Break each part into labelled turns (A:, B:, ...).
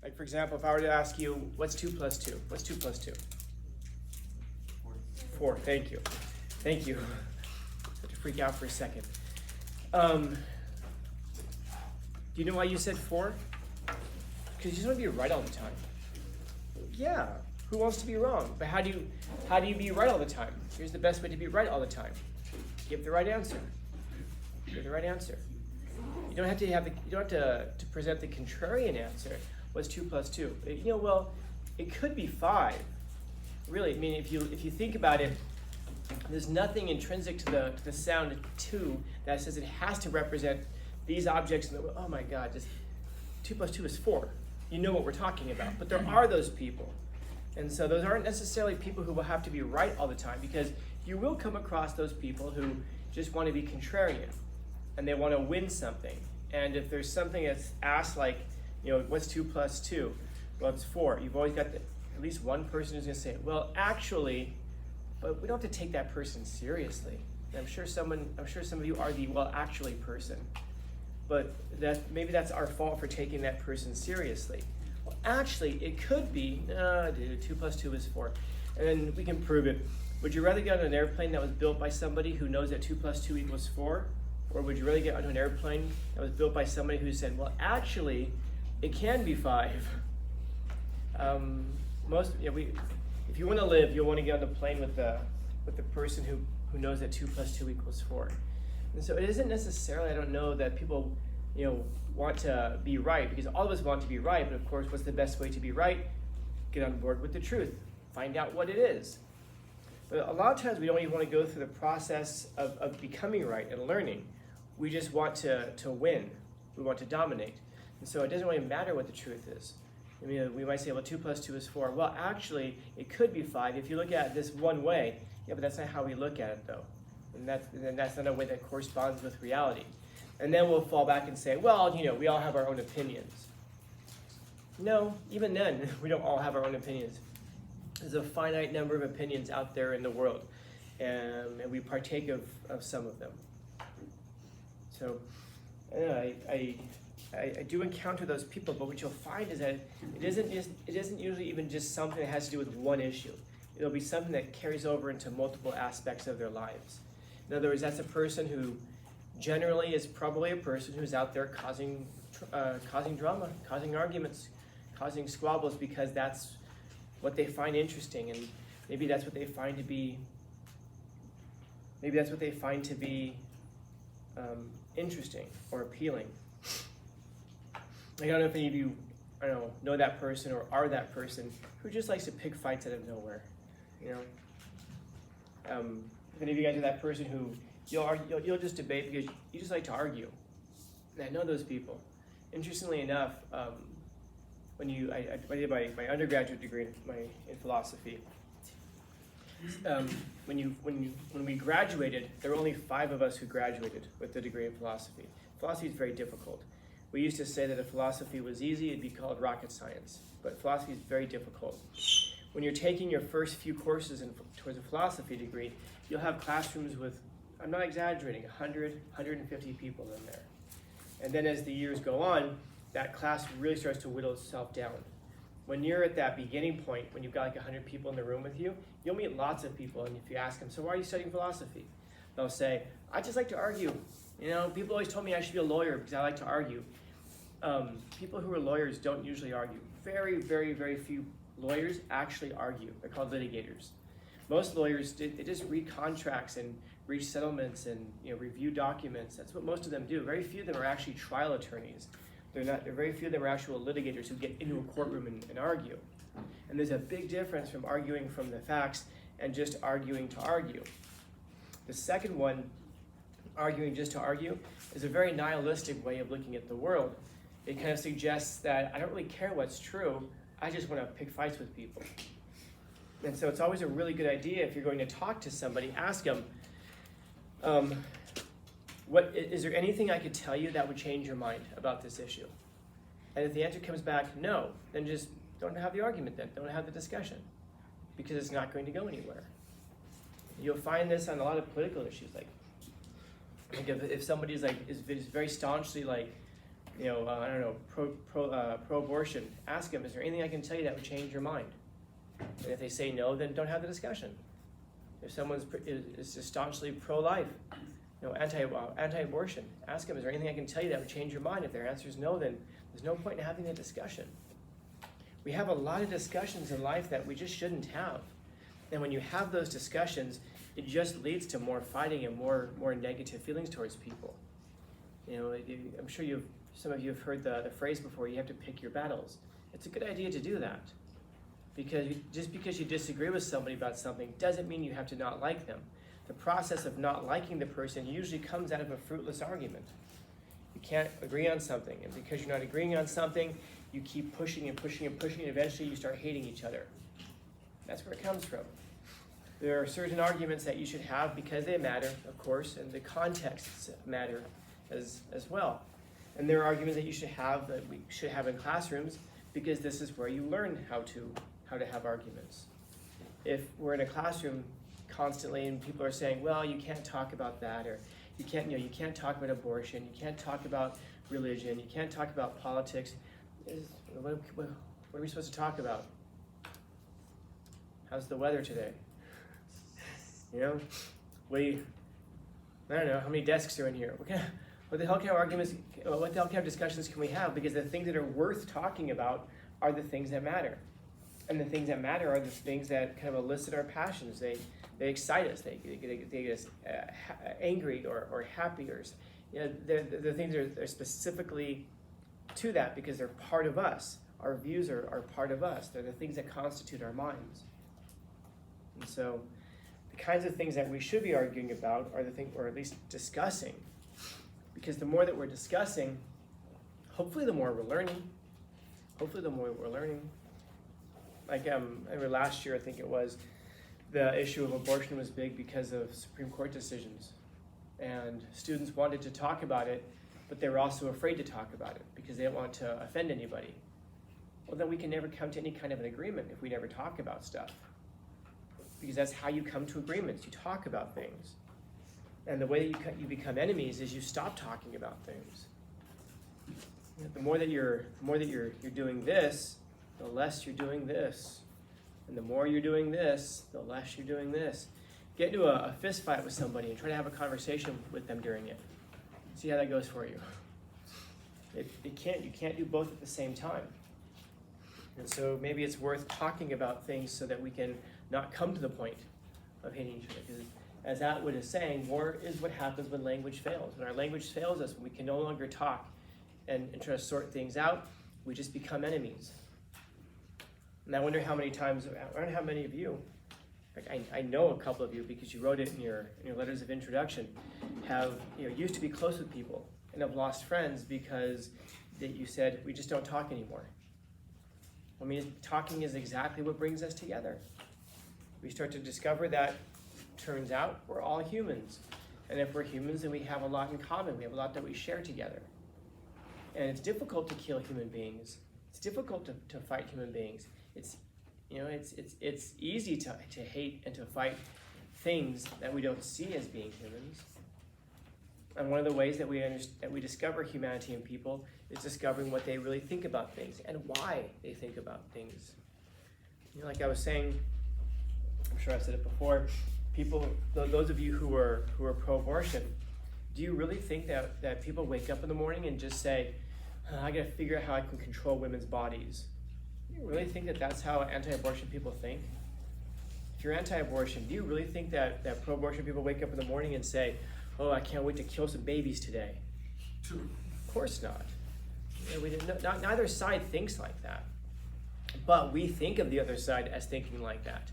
A: Like, for example, if I were to ask you, what's 2 plus 2? What's 2 plus 2? 4. Thank you. Thank you. I had to freak out for a second. Do you know why you said 4? Because you just want to be right all the time. Yeah. Who wants to be wrong? But how do you be right all the time? Here's the best way to be right all the time. Give the right answer. Give the right answer. You don't have to present the contrarian answer. What's 2 plus 2? Well, it could be 5. Really, I mean, if you think about it, there's nothing intrinsic to the sound 2 that says it has to represent these objects. Oh my God, just 2 plus 2 is 4. You know what we're talking about. But there are those people. And so those aren't necessarily people who will have to be right all the time, because you will come across those people who just want to be contrarian and they want to win something. And if there's something that's asked like, what's 2 plus 2? Well, it's 4. You've always got at least one person who's going to say, well, actually, but we don't have to take that person seriously. And I'm sure some of you are the well, actually person. But maybe that's our fault for taking that person seriously. Well, actually, it could be, dude, 2 plus 2 is 4. And then we can prove it. Would you rather get on an airplane that was built by somebody who knows that 2 plus 2 equals 4? Or would you rather get onto an airplane that was built by somebody who said, well, actually, it can be 5? If you want to live, you'll want to get on the plane with the person who knows that 2 plus 2 equals 4. And so it isn't necessarily, I don't know, that people, want to be right, because all of us want to be right, but of course, what's the best way to be right? Get on board with the truth. Find out what it is. But a lot of times we don't even want to go through the process of becoming right and learning. We just want to win. We want to dominate. And so it doesn't really matter what the truth is. I mean, we might say, well, 2 plus 2 is 4. Well, actually, it could be 5 if you look at it this one way. Yeah, but that's not how we look at it, though. And that's not a way that corresponds with reality. And then we'll fall back and say, well, we all have our own opinions. No, even then, we don't all have our own opinions. There's a finite number of opinions out there in the world, and we partake of some of them. So, I do encounter those people, but what you'll find is that it isn't usually even just something that has to do with one issue. It'll be something that carries over into multiple aspects of their lives. In other words, that's a person who generally is probably a person who's out there causing drama, causing arguments, causing squabbles, because that's what they find interesting, and maybe that's what they find to be interesting or appealing. I don't know if any of you, know that person or are that person who just likes to pick fights out of nowhere. If any of you guys are that person who you'll just debate because you just like to argue. And I know those people. Interestingly enough, when I did my undergraduate degree in philosophy, when we graduated, there were only 5 of us who graduated with the degree in philosophy. Philosophy is very difficult. We used to say that if philosophy was easy, it'd be called rocket science. But philosophy is very difficult. When you're taking your first few courses towards a philosophy degree, you'll have classrooms with, I'm not exaggerating, 100, 150 people in there. And then as the years go on, that class really starts to whittle itself down. When you're at that beginning point, when you've got like 100 people in the room with you, you'll meet lots of people, and if you ask them, so why are you studying philosophy? They'll say, I just like to argue. People always told me I should be a lawyer because I like to argue. People who are lawyers don't usually argue. Very, very, very few lawyers actually argue. They're called litigators. Most lawyers, they just read contracts and reach settlements and review documents. That's what most of them do. Very few of them are actually trial attorneys. Very few of them are actual litigators who get into a courtroom and argue. And there's a big difference from arguing from the facts and just arguing to argue. The second one, arguing just to argue, is a very nihilistic way of looking at the world. It kind of suggests that I don't really care what's true, I just want to pick fights with people. And so it's always a really good idea if you're going to talk to somebody, ask them, is there anything I could tell you that would change your mind about this issue? And if the answer comes back no, then just don't have the argument then, don't have the discussion, because it's not going to go anywhere. You'll find this on a lot of political issues, like if somebody is very staunchly I don't know, pro-abortion, ask them, is there anything I can tell you that would change your mind? And if they say no, then don't have the discussion. If someone is just staunchly pro-life, anti-abortion, ask them, is there anything I can tell you that would change your mind? If their answer is no, then there's no point in having a discussion. We have a lot of discussions in life that we just shouldn't have. And when you have those discussions, it just leads to more fighting and more negative feelings towards people. I'm sure some of you have heard the phrase before, you have to pick your battles. It's a good idea to do that. Because just because you disagree with somebody about something doesn't mean you have to not like them. The process of not liking the person usually comes out of a fruitless argument. You can't agree on something, and because you're not agreeing on something, you keep pushing and pushing and pushing, and eventually you start hating each other. That's where it comes from. There are certain arguments that you should have because they matter, of course, and the contexts matter as well. And there are arguments that you should have, that we should have in classrooms, because this is where you learn how to have arguments. If we're in a classroom constantly and people are saying, well, you can't talk about that, or you can't talk about abortion, you can't talk about religion, you can't talk about politics, what are we supposed to talk about? How's the weather today? I don't know, how many desks are in here? What the hell kind of arguments, what the hell kind of discussions can we have? Because the things that are worth talking about are the things that matter. And the things that matter are the things that kind of elicit our passions. They excite us. They get us angry or happy. The things that are specifically to that because they're part of us. Our views are part of us. They're the things that constitute our minds. And so the kinds of things that we should be arguing about are the things, or at least discussing. Because the more that we're discussing, hopefully the more we're learning. Like I remember last year, I think it was, the issue of abortion was big because of Supreme Court decisions. And students wanted to talk about it, but they were also afraid to talk about it because they didn't want to offend anybody. Well, then we can never come to any kind of an agreement if we never talk about stuff. Because that's how you come to agreements. You talk about things. And the way that you become enemies is you stop talking about things. The more that you're doing this, the less you're doing this. And the more you're doing this, the less you're doing this. Get into a fist fight with somebody and try to have a conversation with them during it. See how that goes for you. You can't do both at the same time. And so maybe it's worth talking about things so that we can not come to the point of hating each other. Because as Atwood is saying, war is what happens when language fails. When our language fails us, when we can no longer talk and try to sort things out, we just become enemies. And I wonder how many of you, I know a couple of you because you wrote it in your letters of introduction, have used to be close with people and have lost friends because you said, we just don't talk anymore. I mean, talking is exactly what brings us together. We start to discover that, turns out, we're all humans. And if we're humans, then we have a lot in common. We have a lot that we share together. And it's difficult to kill human beings. It's difficult to fight human beings. It's easy to hate and to fight things that we don't see as being humans. And one of the ways that we discover humanity in people is discovering what they really think about things and why they think about things. Like I was saying, I'm sure I've said it before, people, those of you who are pro-abortion, do you really think that people wake up in the morning and just say, I gotta figure out how I can control women's bodies? Do you really think that that's how anti-abortion people think? If you're anti-abortion, do you really think that pro-abortion people wake up in the morning and say, oh, I can't wait to kill some babies today? Of course not. Neither side thinks like that. But we think of the other side as thinking like that.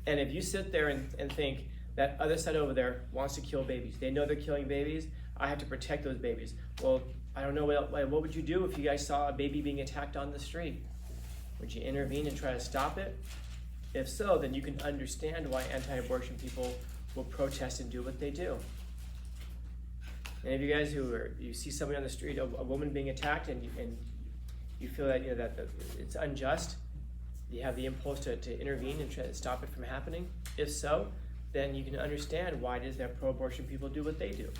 A: And if you sit there and think that other side over there wants to kill babies, they know they're killing babies, I have to protect those babies. Well, I don't know, what would you do if you guys saw a baby being attacked on the street? Would you intervene and try to stop it? If so, then you can understand why anti-abortion people will protest and do what they do. And if you guys you see somebody on the street, a woman being attacked, and you feel that that it's unjust, you have the impulse to intervene and try to stop it from happening. If so, then you can understand why it is that pro-abortion people do what they do.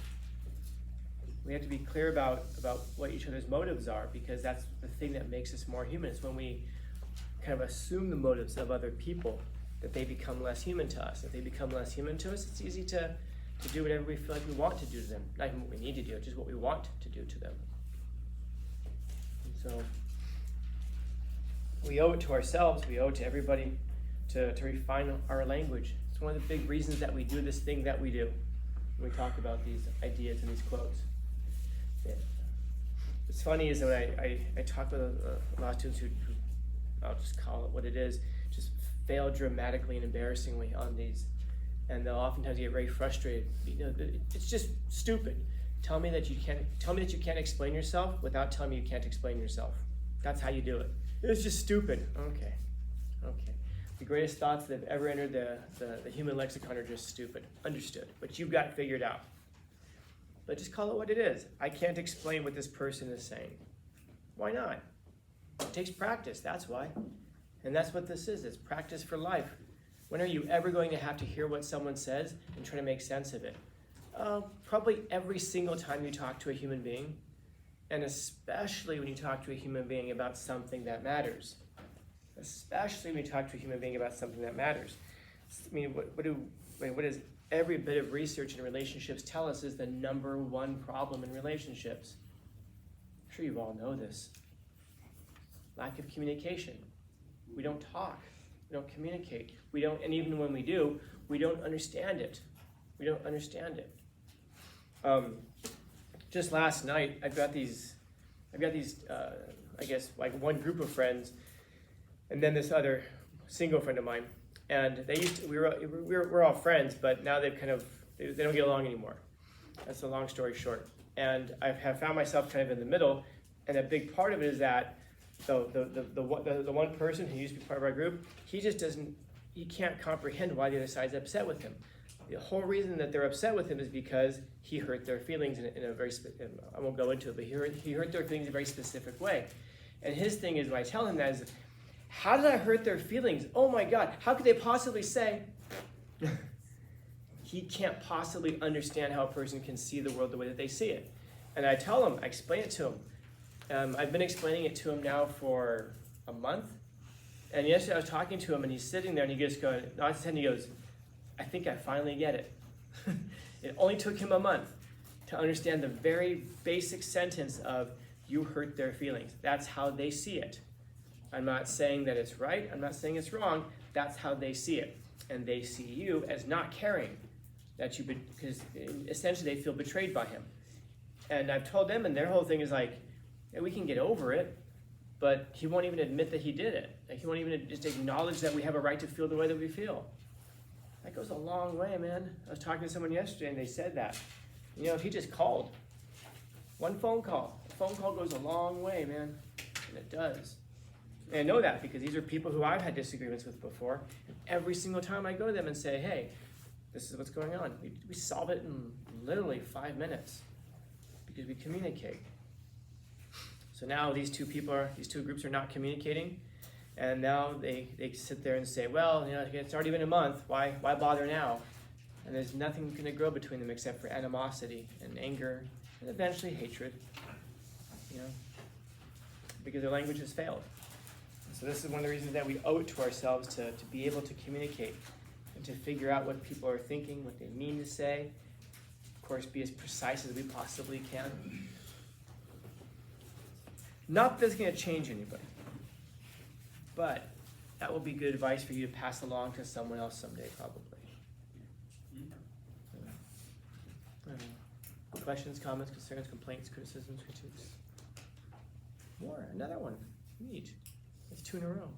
A: We have to be clear about what each other's motives are, because that's the thing that makes us more human. It's when we kind of assume the motives of other people that they become less human to us. If they become less human to us, it's easy to do whatever we feel like we want to do to them. Not even what we need to do, just what we want to do to them. And so we owe it to ourselves, we owe it to everybody to refine our language. It's one of the big reasons that we do this thing that we do when we talk about these ideas and these quotes. What's funny is that when I talk with a lot of students who, I'll just call it what it is, just fail dramatically and embarrassingly on these, and they'll oftentimes get very frustrated. It's just stupid. Tell me that you can't explain yourself without telling me you can't explain yourself. That's how you do it. It's just stupid. Okay. The greatest thoughts that have ever entered the human lexicon are just stupid. Understood. But you've got figured out. But just call it what it is. I can't explain what this person is saying. Why not? It takes practice, that's why. And that's what this is. It's practice for life. When are you ever going to have to hear what someone says and try to make sense of it? Probably every single time you talk to a human being, and especially when you talk to a human being about something that matters. Especially when you talk to a human being about something that matters. I mean, what does every bit of research in relationships tell us is the number one problem in relationships? I'm sure you all know this. Lack of communication. We don't talk. We don't communicate. And even when we do, we don't understand it. Just last night, I've got these, I guess, like one group of friends, and then this other single friend of mine, and we're all friends, but now they don't get along anymore. That's a long story short. And I have found myself kind of in the middle, and a big part of it is that the one person who used to be part of our group, he can't comprehend why the other side's upset with him. The whole reason that they're upset with him is because he hurt their feelings in a very, I won't go into it, but he hurt their feelings in a very specific way. And his thing is, when I tell him that, is, how did I hurt their feelings? Oh my God, how could they possibly say? He can't possibly understand how a person can see the world the way that they see it. And I explain it to him. I've been explaining it to him now for a month. And yesterday I was talking to him, and he's sitting there, and he just goes, nods his head, and he goes, I think I finally get it. It only took him a month to understand the very basic sentence of, you hurt their feelings. That's how they see it. I'm not saying that it's right. I'm not saying it's wrong. That's how they see it. And they see you as not caring, because essentially they feel betrayed by him. And I've told them, and their whole thing is like, yeah, we can get over it, but he won't even admit that he did it. Like, he won't even just acknowledge that we have a right to feel the way that we feel. That goes a long way, man. I was talking to someone yesterday, and they said that. If he just called, one phone call. A phone call goes a long way, man. And it does. And I know that because these are people who I've had disagreements with before. And every single time I go to them and say, hey, this is what's going on, we solve it in literally 5 minutes because we communicate. So now these two groups are not communicating. And now they sit there and say, well, it's already been a month. Why bother now? And there's nothing going to grow between them except for animosity and anger and eventually hatred. Because their language has failed. So this is one of the reasons that we owe it to ourselves to be able to communicate and to figure out what people are thinking, what they mean to say. Of course, be as precise as we possibly can. Not that it's going to change anybody. But that will be good advice for you to pass along to someone else someday, probably. Questions, comments, concerns, complaints, criticisms, critiques? More, another one. Neat. That's 2 in a row.